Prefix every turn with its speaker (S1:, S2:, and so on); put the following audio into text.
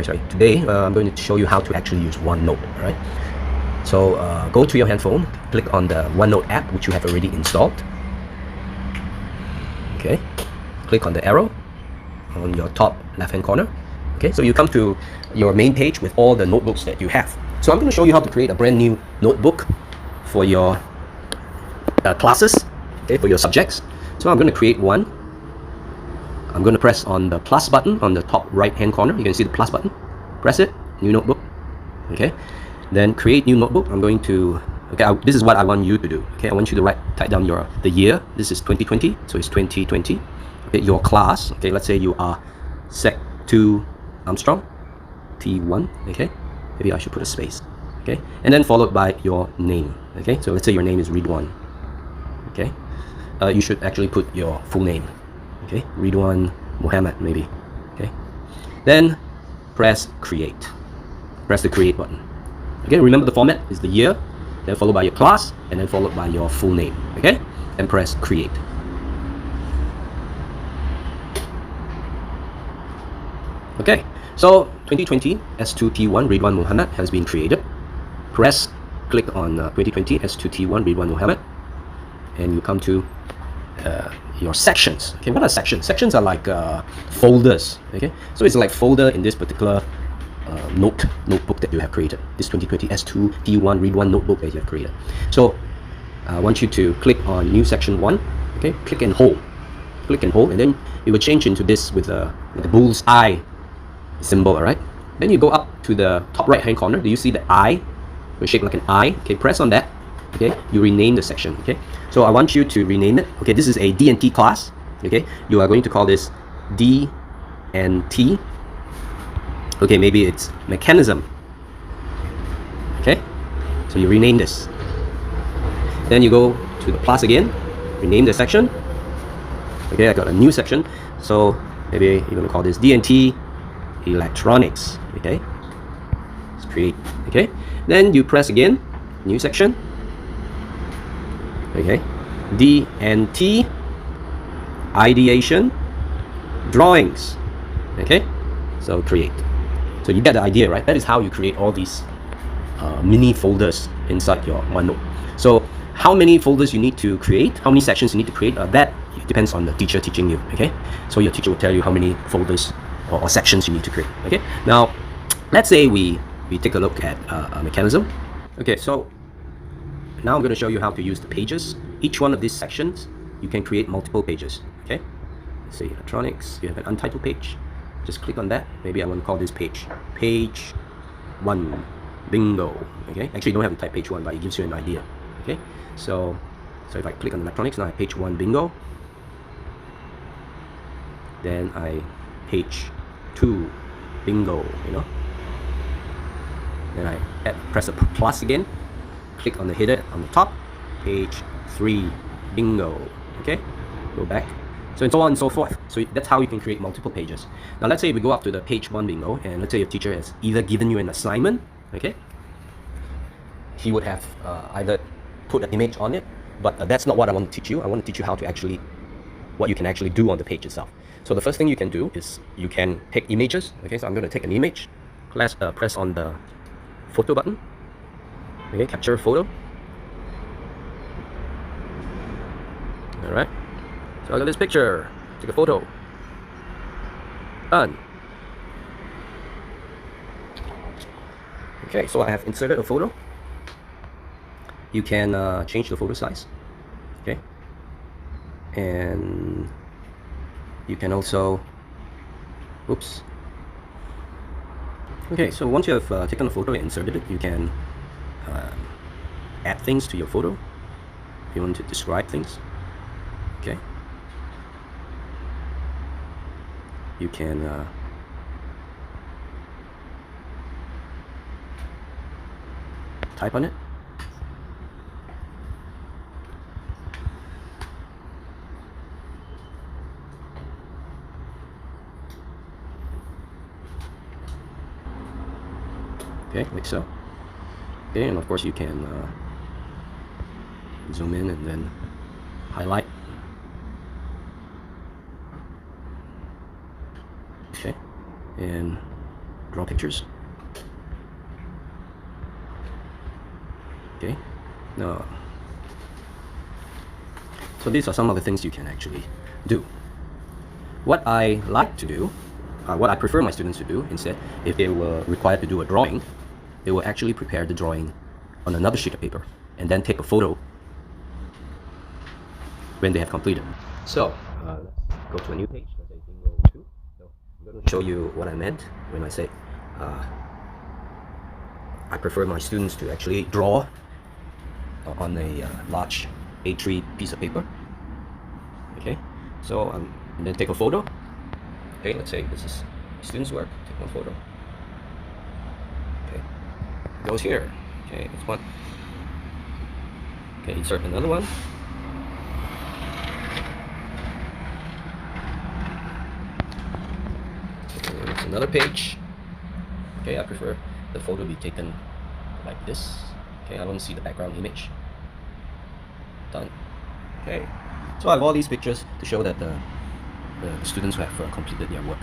S1: sorry, today I'm going to show you how to actually use OneNote. All right. So go to your handphone, click on the OneNote app which you have already installed. Okay. Click on the arrow on your top left-hand corner. Okay. So you come to your main page with all the notebooks that you have. So I'm going to show you how to create a brand new notebook for your classes. Okay, for your subjects. So I'm going to create one. I'm going to press on the plus button on the top right hand corner. You can see the plus button. Press it. New notebook. Okay. Then create new notebook. I'm going to, okay, this is what I want you to do. Okay, I want you to type down the year. This is 2020, so it's 2020. Okay, your class. Okay, let's say you are Sec 2 Armstrong, T1. Okay, maybe I should put a space. Okay, and then followed by your name. Okay, so let's say your name is Ridwan. Okay, you should actually put your full name. Okay, Ridwan Muhammad maybe. Okay, then press create. Press the create button. Okay, remember the format is the year, then followed by your class, and then followed by your full name. Okay, and press create. Okay, so 2020 S2T1 Ridwan Muhammad has been created. Click on 2020 S2T1 Ridwan Muhammad, and you come to your sections. Okay, what are sections? Sections are like folders. Okay, so it's like folder in this particular notebook that you have created. This 2020 S2 T1 Ridwan notebook that you have created. So I want you to click on new section 1. Okay, click and hold, and then it will change into this with the bull's eye symbol. All right. Then you go up to the top right hand corner. Do you see the eye? It will shape like an eye. Okay, press on that. Okay, you rename the section. Okay, so I want you to rename it. Okay, this is a D&T class. Okay, you are going to call this D&T. Okay, maybe it's mechanism. Okay, so you rename this. Then you go to the plus again, rename the section. Okay, I got a new section. So maybe you're going to call this D&T electronics. Okay, let's create. Okay, then you press again, new section. Okay, D&T ideation drawings. Okay, so create. So you get the idea, right? That is how you create all these mini folders inside your OneNote. So how many folders you need to create, how many sections you need to create, that depends on the teacher teaching you. Okay, so your teacher will tell you how many folders or sections you need to create. Okay, now let's say we take a look at a mechanism. Okay, so now I'm going to show you how to use the pages. Each one of these sections you can create multiple pages. Okay, let's say electronics, you have an untitled page. Just click on that. Maybe I want to call this page 1 bingo. Okay, actually you don't have to type page 1, but it gives you an idea. Okay, so if I click on electronics, now I have page 1 bingo. Then I page 2 bingo, you know. Then I press the plus again, click on the header on the top, page 3 bingo. Okay, go back. So and so on and so forth. So that's how you can create multiple pages. Now let's say we go up to the page 1 bingo, and let's say your teacher has either given you an assignment. Okay, he would have either put an image on it, but that's not what I want to teach you. I want to teach you how to actually, what you can actually do on the page itself. So the first thing you can do is you can take images. Okay, so I'm going to take an image. Press on the photo button. Okay, capture photo. All right. So I got this picture. Take a photo. Done. Okay, so I have inserted a photo. You can change the photo size. Okay, and you can also, oops. Okay, so once you have taken a photo and inserted it, you can add things to your photo if you want to describe things. Okay, you can type on it. Okay, like so. Okay, and of course you can zoom in and then highlight. Okay, and draw pictures. Okay, now, so these are some of the things you can actually do. What I like to do, what I prefer my students to do instead, if they were required to do a drawing, they will actually prepare the drawing on another sheet of paper and then take a photo when they have completed. So let's go to a new page. Let's say bingo 2. So I'm going to show you what I meant when I say I prefer my students to actually draw on a large A3 piece of paper. Okay, so and then take a photo. Okay, let's say this is student's work. Take one photo. Okay, it goes here. Okay, it's one. Okay, insert another one. Okay, it's another page. Okay, I prefer the photo be taken like this. Okay, I don't see the background image. Done. Okay, so I have all these pictures to show that the students have completed their work.